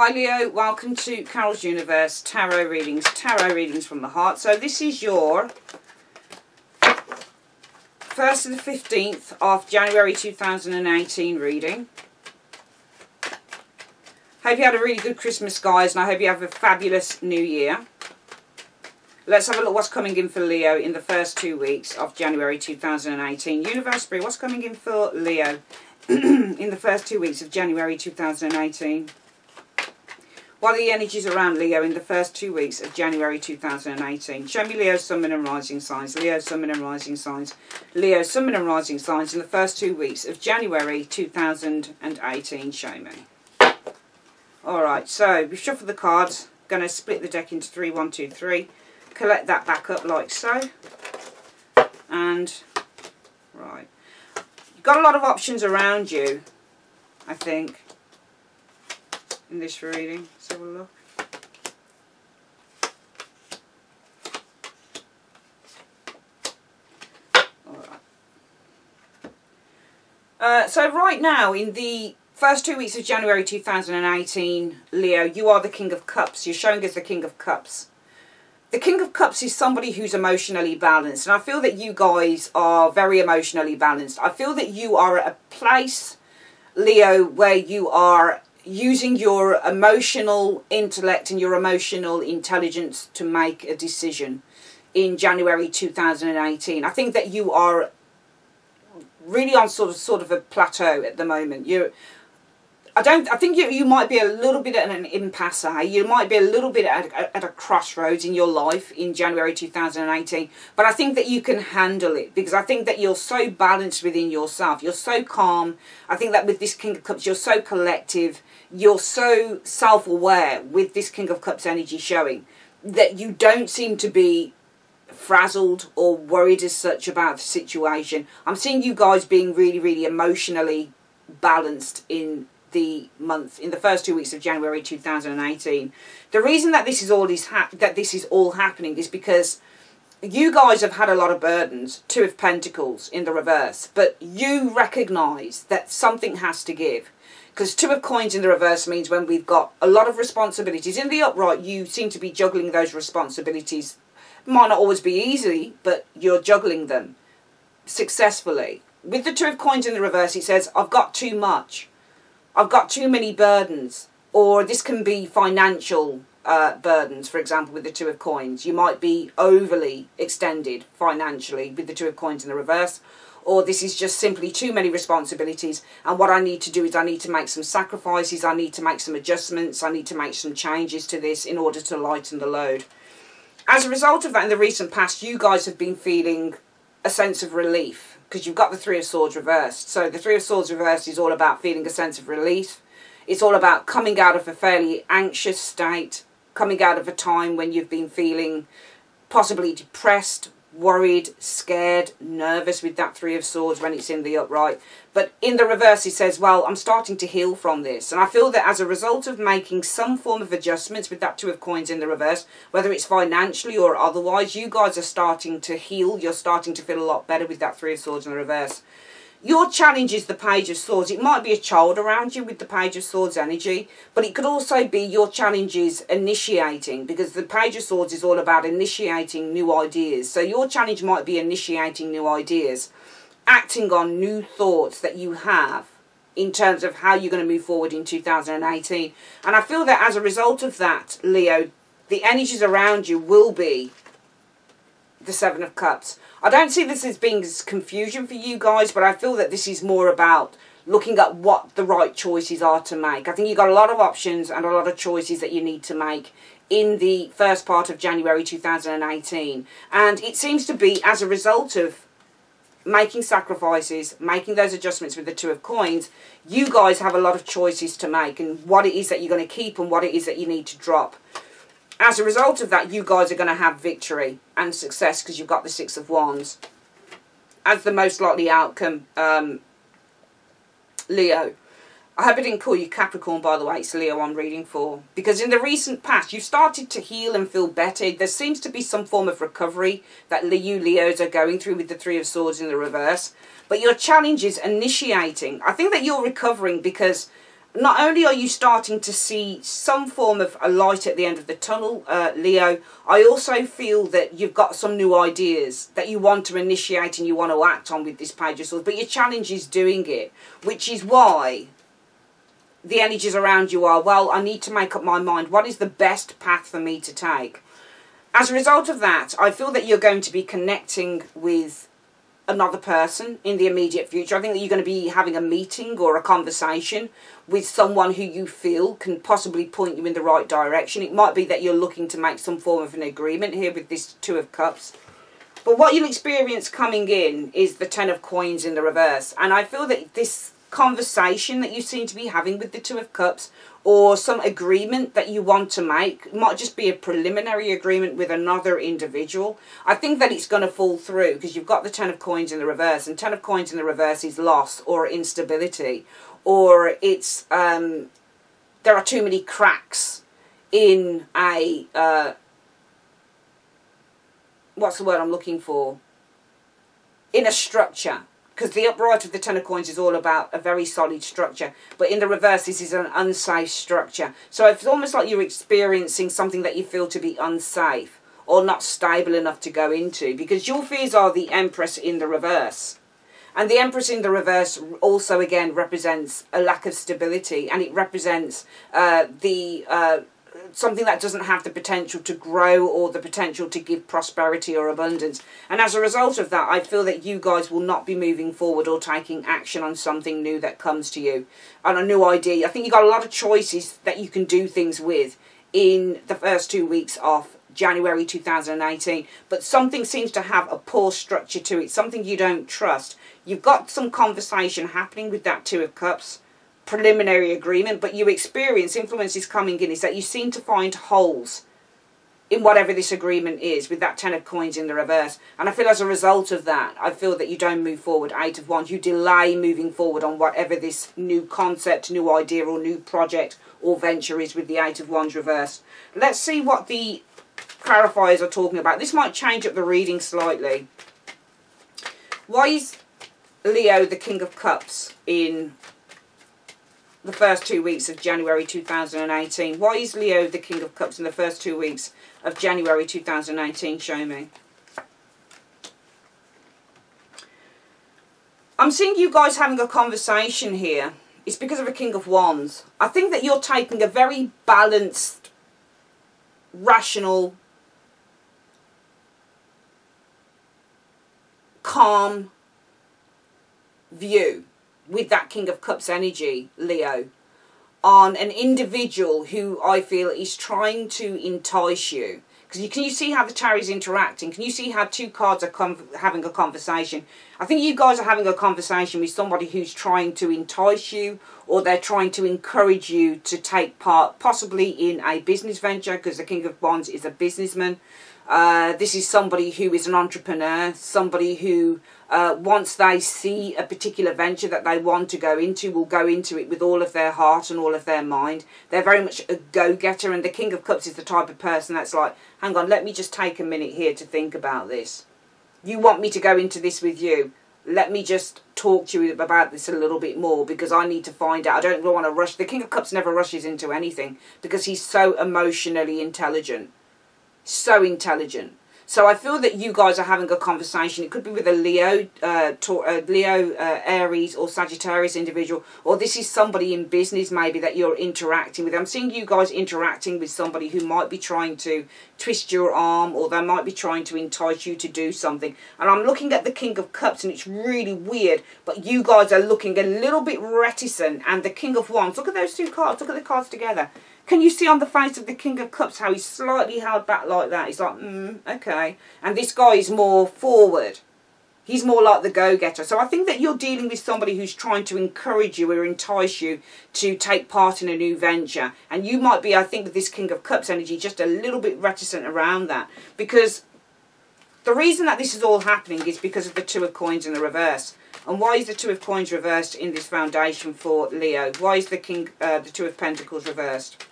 Hi Leo, welcome to Carol's Universe Tarot readings from the heart. So this is your 1st to the 15th of January 2018 reading. Hope you had a really good Christmas, guys, and I hope you have a fabulous new year. Let's have a look what's coming in for Leo in the first 2 weeks of January 2018. Universe Spirit, what's coming in for Leo in the first 2 weeks of January 2018? What are the energies around Leo in the first 2 weeks of January 2018? Show me Leo, Sun, Moon and Rising signs. Leo, Sun, Moon and Rising signs. Leo, Sun, Moon and Rising signs in the first 2 weeks of January 2018. Show me. Alright, so we've shuffled the cards. Going to split the deck into 3, 1, 2, 3. Collect that back up like so. And, right. You've got a lot of options around you, I think, in this reading. Let's have a look. Alright. So right now, in the first 2 weeks of January 2018, Leo, you are the King of Cups. You're showing us the King of Cups. The King of Cups is somebody who's emotionally balanced. And I feel that you guys are very emotionally balanced. I feel that you are at a place, Leo, where you are using your emotional intellect and your emotional intelligence to make a decision in January 2018. I think that you are really on sort of a plateau at the moment. I think you might be a little bit at an impasse. You might be a little bit at a crossroads in your life in January 2018. But I think that you can handle it, because I think that you're so balanced within yourself. You're so calm. I think that with this King of Cups, you're so collective. You're so self-aware with this King of Cups energy showing that you don't seem to be frazzled or worried as such about the situation. I'm seeing you guys being really, really emotionally balanced in the first 2 weeks of January 2018. The reason that this is all happening is because you guys have had a lot of burdens. 2 of Pentacles in the reverse, but you recognise that something has to give. Because 2 of Coins in the reverse means when we've got a lot of responsibilities. In the upright, you seem to be juggling those responsibilities. Might not always be easy, but you're juggling them successfully. With the 2 of Coins in the reverse, it says, I've got too much. I've got too many burdens. Or this can be financial burdens, for example, with the 2 of Coins. You might be overly extended financially with the 2 of Coins in the reverse. Or this is just simply too many responsibilities, and what I need to do is I need to make some sacrifices, I need to make some adjustments, I need to make some changes to this in order to lighten the load. As a result of that, in the recent past, you guys have been feeling a sense of relief, because you've got the 3 of Swords reversed. So the 3 of Swords reversed is all about feeling a sense of relief. It's all about coming out of a fairly anxious state, coming out of a time when you've been feeling possibly depressed, worried, scared, nervous with that 3 of Swords when it's in the upright. But in the reverse it says, well, I'm starting to heal from this. And I feel that as a result of making some form of adjustments with that 2 of Coins in the reverse, whether it's financially or otherwise, you guys are starting to heal. You're starting to feel a lot better with that 3 of Swords in the reverse. Your challenge is the Page of Swords. It might be a child around you with the Page of Swords energy, but it could also be your challenge is initiating, because the Page of Swords is all about initiating new ideas. So your challenge might be initiating new ideas, acting on new thoughts that you have in terms of how you're going to move forward in 2018. And I feel that as a result of that, Leo, the energies around you will be the 7 of Cups. I don't see this as being confusion for you guys, but I feel that this is more about looking at what the right choices are to make. I think you've got a lot of options and a lot of choices that you need to make in the first part of January 2018. And it seems to be as a result of making sacrifices, making those adjustments with the 2 of Coins, you guys have a lot of choices to make and what it is that you're going to keep and what it is that you need to drop. As a result of that, you guys are going to have victory and success because you've got the 6 of Wands as the most likely outcome, Leo. I hope I didn't call you Capricorn, by the way. It's Leo I'm reading for. Because in the recent past, you've started to heal and feel better. There seems to be some form of recovery that you Leos are going through with the 3 of Swords in the reverse. But your challenge is initiating. I think that you're recovering because not only are you starting to see some form of a light at the end of the tunnel, Leo, I also feel that you've got some new ideas that you want to initiate and you want to act on with this Page of Swords, but your challenge is doing it, which is why the energies around you are, well, I need to make up my mind. What is the best path for me to take? As a result of that, I feel that you're going to be connecting with another person in the immediate future. I think that you're going to be having a meeting or a conversation with someone who you feel can possibly point you in the right direction. It might be that you're looking to make some form of an agreement here with this Two of Cups. But what you'll experience coming in is the Ten of Coins in the reverse. And I feel that this conversation that you seem to be having with the Two of Cups, or some agreement that you want to make, it might just be a preliminary agreement with another individual. I think that it's going to fall through because you've got the Ten of Coins in the reverse, and Ten of Coins in the reverse is loss or instability, or it's there are too many cracks in a what's the word I'm looking for? In a structure. Because the upright of the Ten of Coins is all about a very solid structure. But in the reverse, this is an unsafe structure. So it's almost like you're experiencing something that you feel to be unsafe or not stable enough to go into. Because your fears are the Empress in the reverse. And the Empress in the reverse also, again, represents a lack of stability. And it represents something that doesn't have the potential to grow or the potential to give prosperity or abundance. And as a result of that, I feel that you guys will not be moving forward or taking action on something new that comes to you, on a new idea. I think you've got a lot of choices that you can do things with in the first 2 weeks of January 2018, but something seems to have a poor structure to it, something you don't trust. You've got some conversation happening with that Two of Cups, preliminary agreement, but you experience influences coming in is that you seem to find holes in whatever this agreement is with that Ten of Coins in the reverse. And I feel as a result of that, I feel that you don't move forward. Eight of Wands, you delay moving forward on whatever this new concept, new idea or new project or venture is with the Eight of Wands reverse. Let's see what the clarifiers are talking about. This might change up the reading slightly. Why is Leo the King of Cups in the first 2 weeks of January 2018? Why is Leo the King of Cups in the first 2 weeks of January 2018? Show me. I'm seeing you guys having a conversation here. It's because of a King of Wands. I think that you're taking a very balanced, rational, calm view with that King of Cups energy, Leo, on an individual who I feel is trying to entice you. Because can you see how the tarot is interacting? Can you see how two cards are having a conversation? I think you guys are having a conversation with somebody who's trying to entice you, or they're trying to encourage you to take part, possibly in a business venture, because the King of Wands is a businessman. This is somebody who is an entrepreneur, somebody who once they see a particular venture that they want to go into, will go into it with all of their heart and all of their mind. They're very much a go-getter, and the King of Cups is the type of person that's like, hang on, let me just take a minute here to think about this. You want me to go into this with you? Let me just talk to you about this a little bit more, because I need to find out. I don't want to rush. The King of Cups never rushes into anything because he's so emotionally intelligent. So intelligent. So I feel that you guys are having a conversation. It could be with a Leo, Aries or Sagittarius individual, or this is somebody in business maybe that you're interacting with. I'm seeing you guys interacting with somebody who might be trying to twist your arm, or they might be trying to entice you to do something. And I'm looking at the King of Cups, and it's really weird, but you guys are looking a little bit reticent. And the King of Wands, look at those two cards, look at the cards together. Can you see on the face of the King of Cups how he's slightly held back like that? He's like, okay. And this guy is more forward. He's more like the go-getter. So I think that you're dealing with somebody who's trying to encourage you or entice you to take part in a new venture. And you might be, I think, with this King of Cups energy, just a little bit reticent around that. Because the reason that this is all happening is because of the Two of Coins in the reverse. And why is the Two of Coins reversed in this foundation for Leo? Why is the Two of Pentacles reversed?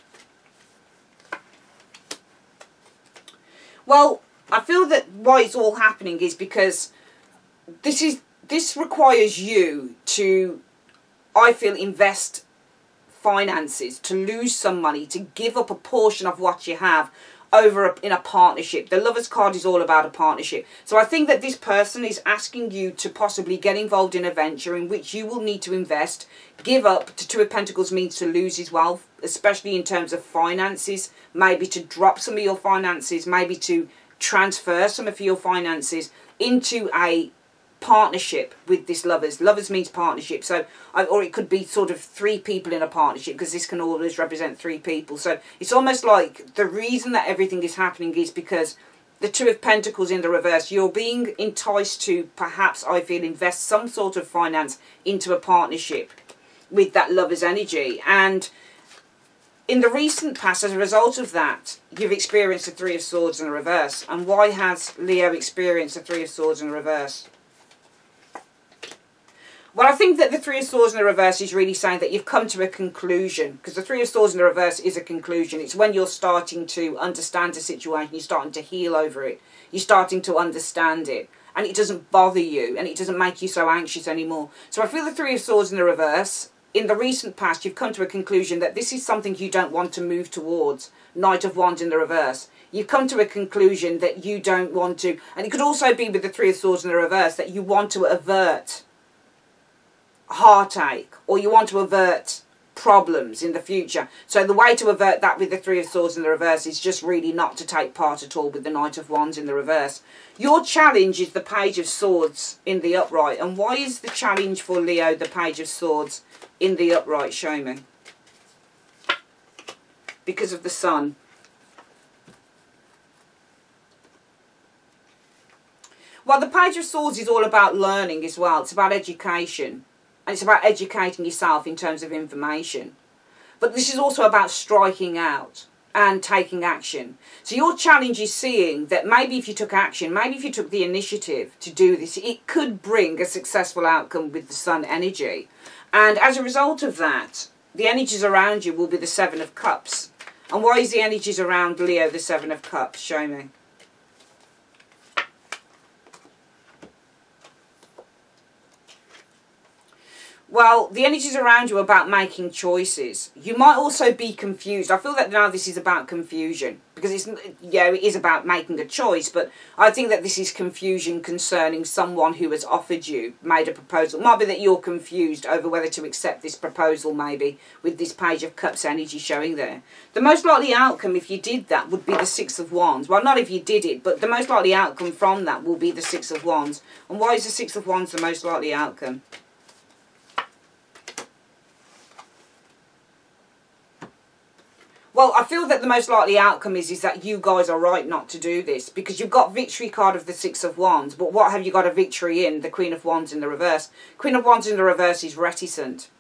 Well, I feel that why it's all happening is because this requires you to, I feel, invest finances, to lose some money, to give up a portion of what you have over in a partnership. The Lovers card is all about a partnership. So I think that this person is asking you to possibly get involved in a venture in which you will need to invest, give up. To Two of Pentacles means to lose his wealth, especially in terms of finances, maybe to drop some of your finances, maybe to transfer some of your finances into a partnership with this Lovers. Lovers means partnership, so or it could be sort of 3 people in a partnership, because this can always represent 3 people. So it's almost like the reason that everything is happening is because the Two of Pentacles in the reverse, you're being enticed to perhaps, I feel, invest some sort of finance into a partnership with that Lovers energy. And in the recent past, as a result of that, you've experienced the Three of Swords in the reverse. And why has Leo experienced the Three of Swords in the reverse? Well, I think that the Three of Swords in the reverse is really saying that you've come to a conclusion, because the Three of Swords in the reverse is a conclusion. It's when you're starting to understand a situation, you're starting to heal over it, you're starting to understand it, and it doesn't bother you, and it doesn't make you so anxious anymore. So I feel the Three of Swords in the reverse, in the recent past, you've come to a conclusion that this is something you don't want to move towards. Knight of Wands in the reverse. You've come to a conclusion that you don't want to, and it could also be with the Three of Swords in the reverse, that you want to avert heartache, or you want to avert problems in the future. So the way to avert that with the Three of Swords in the reverse is just really not to take part at all with the Knight of Wands in the reverse. Your challenge is the Page of Swords in the upright. And why is the challenge for Leo the Page of Swords in the upright? Show me. Because of the Sun. Well, the Page of Swords is all about learning as well. It's about education. And it's about educating yourself in terms of information. But this is also about striking out and taking action. So your challenge is seeing that maybe if you took action, maybe if you took the initiative to do this, it could bring a successful outcome with the Sun energy. And as a result of that, the energies around you will be the Seven of Cups. And why is the energies around Leo the Seven of Cups? Show me. Well, the energies around you are about making choices. You might also be confused. I feel that now this is about confusion. Because it's, yeah, it is about making a choice. But I think that this is confusion concerning someone who has offered you, made a proposal. It might be that you're confused over whether to accept this proposal, maybe, with this Page of Cups energy showing there. The most likely outcome, if you did that, would be the Six of Wands. Well, not if you did it, but the most likely outcome from that will be the Six of Wands. And why is the Six of Wands the most likely outcome? Well, I feel that the most likely outcome is that you guys are right not to do this. Because you've got victory card of the Six of Wands. But what have you got a victory in? The Queen of Wands in the reverse. Queen of Wands in the reverse is reticent.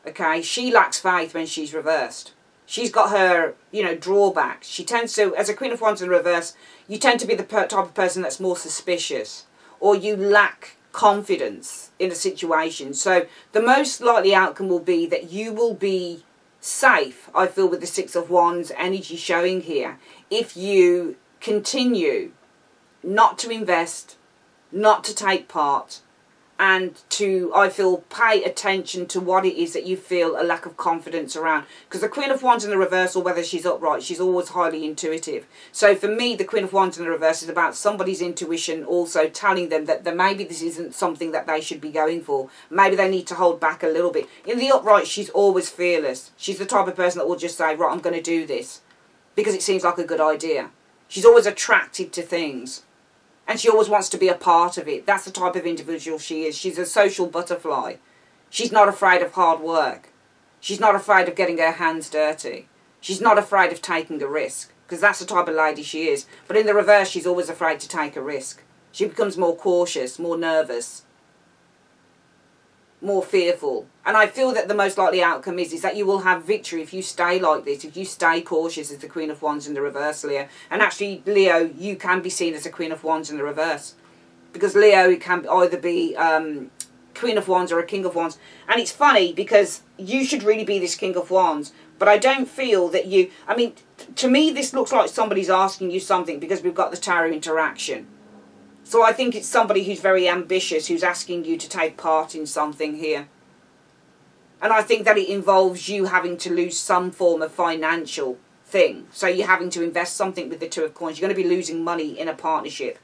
Okay? She lacks faith when she's reversed. She's got her, you know, drawbacks. She tends to, as a Queen of Wands in the reverse, you tend to be the type of person that's more suspicious. Or you lack confidence in a situation. So the most likely outcome will be that you will be safe, I feel, with the Six of Wands energy showing here, if you continue not to invest, not to take part, and to, I feel, pay attention to what it is that you feel a lack of confidence around. Because the Queen of Wands in the reverse, or whether she's upright, she's always highly intuitive. So for me, the Queen of Wands in the reverse is about somebody's intuition also telling them that maybe this isn't something that they should be going for. Maybe they need to hold back a little bit. In the upright, she's always fearless. She's the type of person that will just say, right, I'm going to do this, because it seems like a good idea. She's always attracted to things. And she always wants to be a part of it. That's the type of individual she is. She's a social butterfly. She's not afraid of hard work. She's not afraid of getting her hands dirty. She's not afraid of taking a risk. Because that's the type of lady she is. But in the reverse, she's always afraid to take a risk. She becomes more cautious, more nervous, more fearful. And I feel that the most likely outcome is that you will have victory if you stay like this, if you stay cautious as the Queen of Wands in the reverse, Leo. And actually, Leo, you can be seen as a Queen of Wands in the reverse. Because Leo can either be Queen of Wands or a King of Wands. And it's funny because you should really be this King of Wands. But I don't feel that you... I mean, to me, this looks like somebody's asking you something because we've got the Tarot interaction. So I think it's somebody who's very ambitious, who's asking you to take part in something here. And I think that it involves you having to lose some form of financial thing. So you're having to invest something with the Two of Coins. You're going to be losing money in a partnership.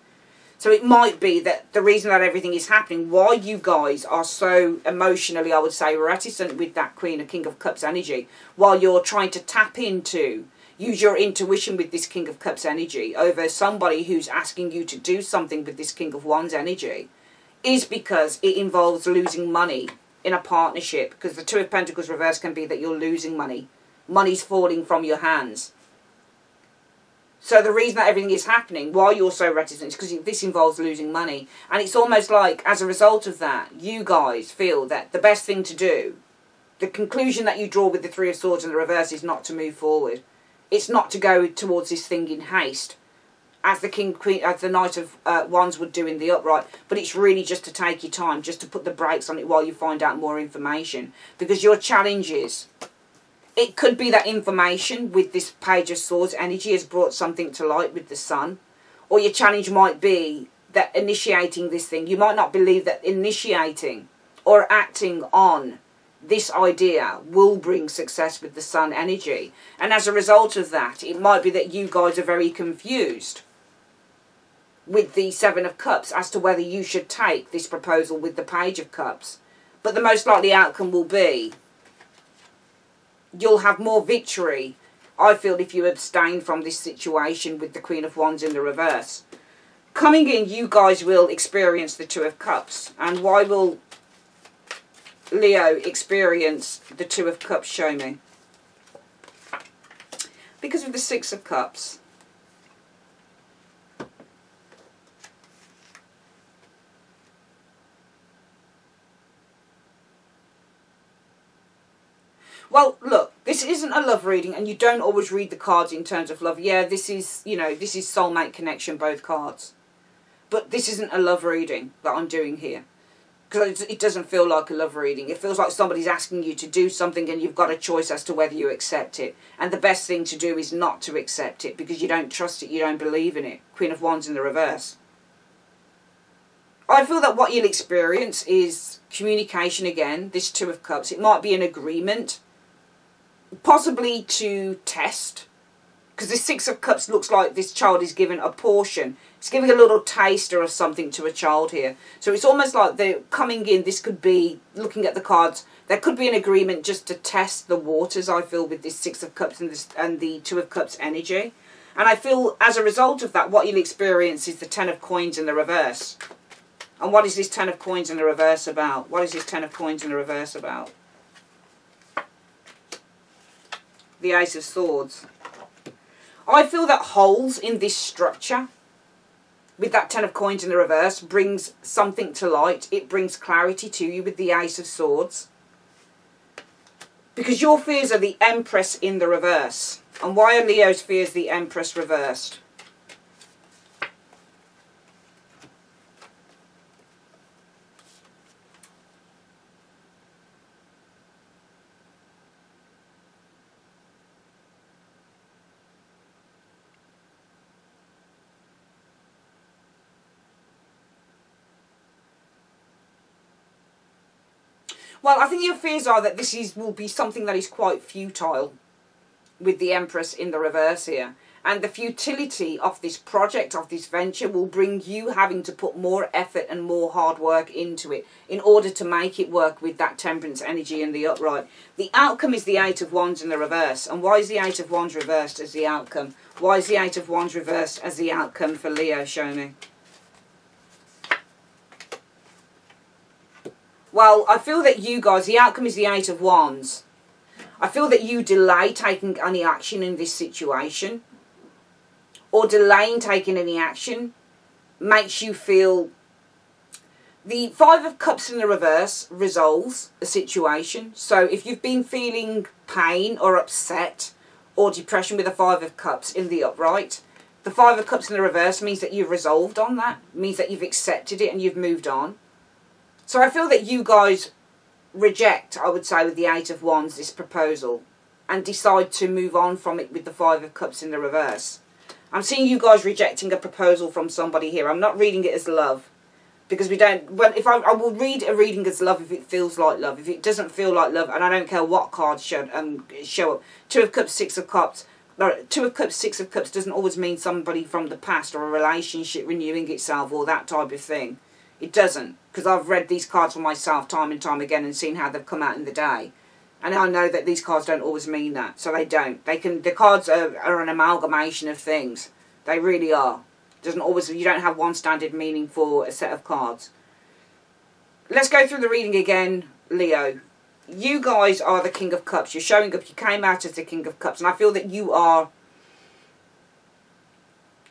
So it might be that the reason that everything is happening, why you guys are so emotionally, I would say, reticent with that King of Cups energy, while you're trying to tap into, use your intuition with this King of Cups energy over somebody who's asking you to do something with this King of Wands energy, is because it involves losing money in a partnership. Because the Two of Pentacles reverse can be that you're losing money. Money's falling from your hands. So the reason that everything is happening, why you're so reticent, is because this involves losing money. And it's almost like, as a result of that, you guys feel that the best thing to do, the conclusion that you draw with the Three of Swords in the reverse, is not to move forward. It's not to go towards this thing in haste, as the as the Knight of Wands would do in the upright. But it's really just to take your time, just to put the brakes on it while you find out more information. Because your challenge is, it could be that information with this Page of Swords energy has brought something to light with the Sun. Or your challenge might be that initiating this thing, you might not believe that initiating or acting on this idea will bring success with the Sun energy. And as a result of that, it might be that you guys are very confused with the Seven of Cups as to whether you should take this proposal with the Page of Cups. But the most likely outcome will be you'll have more victory, I feel, if you abstain from this situation with the Queen of Wands in the reverse. Coming in, you guys will experience the Two of Cups. And why will Leo experience the Two of Cups? Show me. Because of the Six of Cups. Well, look, this isn't a love reading, and you don't always read the cards in terms of love. Yeah, this is, you know, this is soulmate connection, both cards. But this isn't a love reading that I'm doing here. Because it doesn't feel like a love reading. It feels like somebody's asking you to do something and you've got a choice as to whether you accept it. And the best thing to do is not to accept it because you don't trust it, you don't believe in it. Queen of Wands in the reverse. I feel that what you'll experience is communication again, this Two of Cups. It might be an agreement, possibly to test, because the Six of Cups looks like this child is given a portion. It's giving a little taster of something to a child here. So it's almost like they're coming in, this could be, looking at the cards, there could be an agreement just to test the waters, I feel, with this Six of Cups and the Two of Cups energy. And I feel as a result of that, what you'll experience is the Ten of Coins in the reverse. And what is this Ten of Coins in the reverse about? What is this Ten of Coins in the reverse about? The Ace of Swords. I feel that holes in this structure with that Ten of Coins in the reverse brings something to light. It brings clarity to you with the Ace of Swords. Because your fears are the Empress in the reverse. And why are Leo's fears the Empress reversed? Well, I think your fears are that this will be something that is quite futile with the Empress in the reverse here. And the futility of this project, of this venture, will bring you having to put more effort and more hard work into it in order to make it work with that Temperance energy in the upright. The outcome is the Eight of Wands in the reverse. And why is the Eight of Wands reversed as the outcome? Why is the Eight of Wands reversed as the outcome for Leo? Show me. Well, I feel that you guys, the outcome is the Eight of Wands. I feel that you delay taking any action in this situation, or delaying taking any action makes you feel... The Five of Cups in the reverse resolves a situation. So if you've been feeling pain or upset or depression with the Five of Cups in the upright, the Five of Cups in the reverse means that you've resolved on that, means that you've accepted it and you've moved on. So I feel that you guys reject, I would say, with the Eight of Wands, this proposal, and decide to move on from it with the Five of Cups in the reverse. I'm seeing you guys rejecting a proposal from somebody here. I'm not reading it as love. Because we don't, well, if I will read a reading as love if it feels like love. If it doesn't feel like love, and I don't care what cards show up. Two of Cups, Six of Cups. No, Two of Cups, Six of Cups doesn't always mean somebody from the past or a relationship renewing itself or that type of thing. It doesn't, because I've read these cards for myself time and time again and seen how they've come out in the day. And I know that these cards don't always mean that, so they don't. They can. The cards are an amalgamation of things. They really are. Doesn't always. You don't have one standard meaning for a set of cards. Let's go through the reading again, Leo. You guys are the King of Cups. You're showing up. You came out as the King of Cups, and I feel that you are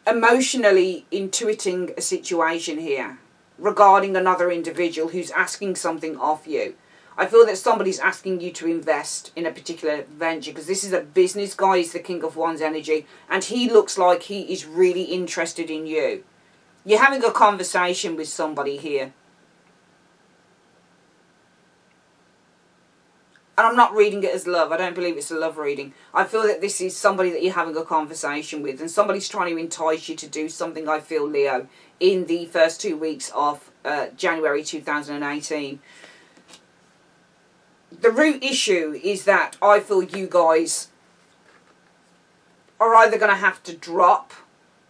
emotionally intuiting a situation here regarding another individual who's asking something of you. I feel that somebody's asking you to invest in a particular venture, because this is a business guy. He's the King of Wands energy, and he looks like he is really interested in you. You're having a conversation with somebody here. And I'm not reading it as love. I don't believe it's a love reading. I feel that this is somebody that you're having a conversation with, and somebody's trying to entice you to do something, I feel, Leo, in the first 2 weeks of January 2018. The root issue is that I feel you guys are either going to have to drop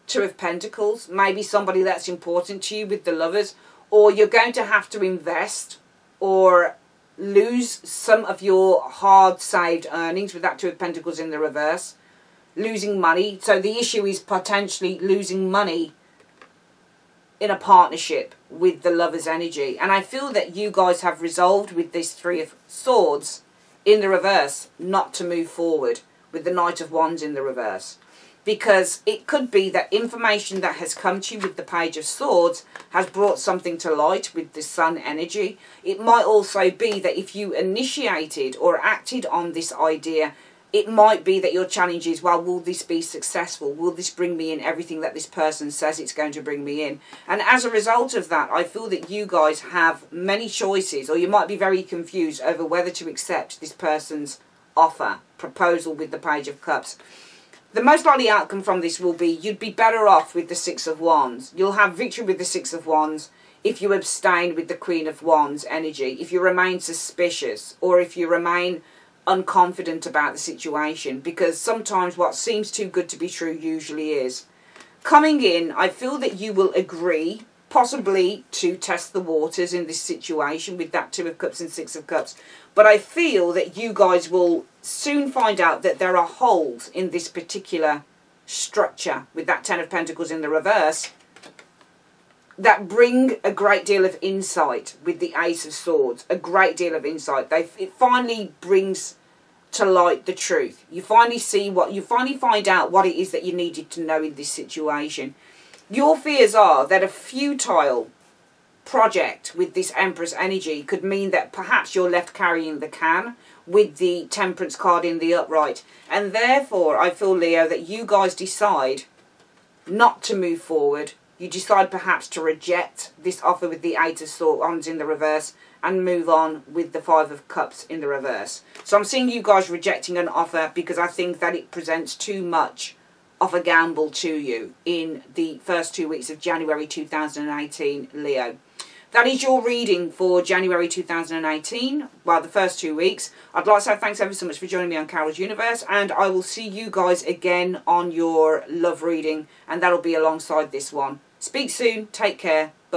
Two of Pentacles, maybe somebody that's important to you with the Lovers, or you're going to have to invest or lose some of your hard saved earnings with that Two of Pentacles in the reverse, losing money. So the issue is potentially losing money in a partnership with the Lover's energy. And I feel that you guys have resolved with this Three of Swords in the reverse not to move forward with the Knight of Wands in the reverse. Because it could be that information that has come to you with the Page of Swords has brought something to light with the Sun energy. It might also be that if you initiated or acted on this idea, it might be that your challenge is, well, will this be successful? Will this bring me in everything that this person says it's going to bring me in? And as a result of that, I feel that you guys have many choices, or you might be very confused over whether to accept this person's offer, proposal with the Page of Cups. The most likely outcome from this will be you'd be better off with the Six of Wands. You'll have victory with the Six of Wands if you abstain with the Queen of Wands energy, if you remain suspicious, or if you remain unconfident about the situation, because sometimes what seems too good to be true usually is. Coming in, I feel that you will agree possibly to test the waters in this situation with that Two of Cups and Six of Cups, but I feel that you guys will soon find out that there are holes in this particular structure with that Ten of Pentacles in the reverse that bring a great deal of insight with the Ace of Swords. A great deal of insight. It finally brings to light the truth. You finally see what, you finally find out what it is that you needed to know in this situation. Your fears are that a futile project with this Empress energy could mean that perhaps you're left carrying the can with the Temperance card in the upright. And therefore, I feel, Leo, that you guys decide not to move forward. You decide perhaps to reject this offer with the Eight of Swords in the reverse and move on with the Five of Cups in the reverse. So I'm seeing you guys rejecting an offer because I think that it presents too much of a gamble to you in the first 2 weeks of January 2018, Leo. That is your reading for January 2018, well, the first 2 weeks. I'd like to say thanks ever so much for joining me on Carol's Universe, and I will see you guys again on your love reading, and that'll be alongside this one. Speak soon, take care.